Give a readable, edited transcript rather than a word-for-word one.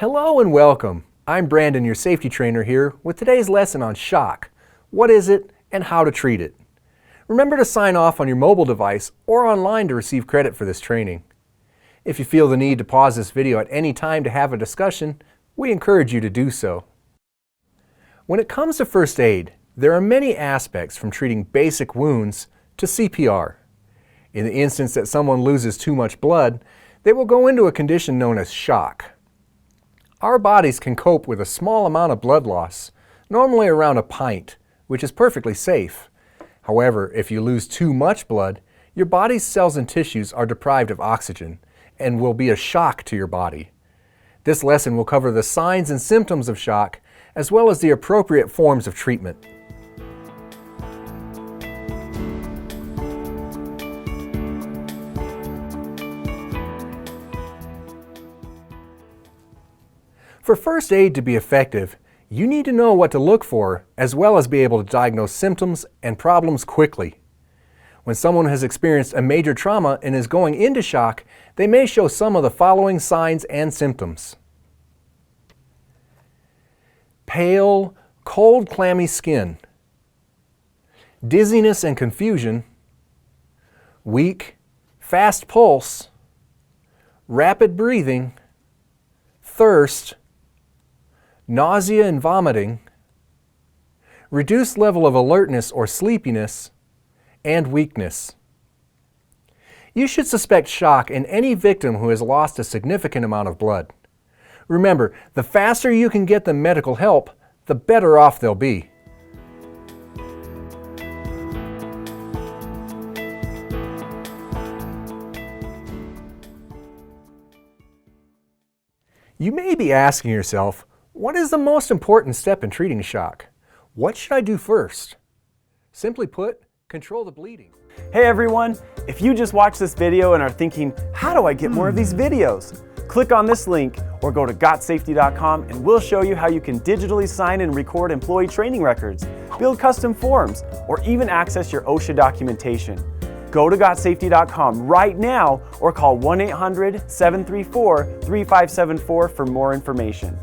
Hello and welcome. I'm Brandon, your safety trainer here with today's lesson on shock. What is it and how to treat it? Remember to sign off on your mobile device or online to receive credit for this training. If you feel the need to pause this video at any time to have a discussion, we encourage you to do so. When it comes to first aid, there are many aspects from treating basic wounds to CPR. In the instance that someone loses too much blood, they will go into a condition known as shock. Our bodies can cope with a small amount of blood loss, normally around a pint, which is perfectly safe. However, if you lose too much blood, your body's cells and tissues are deprived of oxygen and will be a shock to your body. This lesson will cover the signs and symptoms of shock, as well as the appropriate forms of treatment. For first aid to be effective, you need to know what to look for, as well as be able to diagnose symptoms and problems quickly. When someone has experienced a major trauma and is going into shock, they may show some of the following signs and symptoms. Pale, cold, clammy skin, dizziness and confusion, weak, fast pulse, rapid breathing, thirst, nausea and vomiting, reduced level of alertness or sleepiness, and weakness. You should suspect shock in any victim who has lost a significant amount of blood. Remember, the faster you can get them medical help, the better off they'll be. You may be asking yourself, what is the most important step in treating shock? What should I do first? Simply put, control the bleeding. Hey everyone, if you just watched this video and are thinking, how do I get more of these videos? Click on this link or go to GotSafety.com and we'll show you how you can digitally sign and record employee training records, build custom forms, or even access your OSHA documentation. Go to GotSafety.com right now or call 1-800-734-3574 for more information.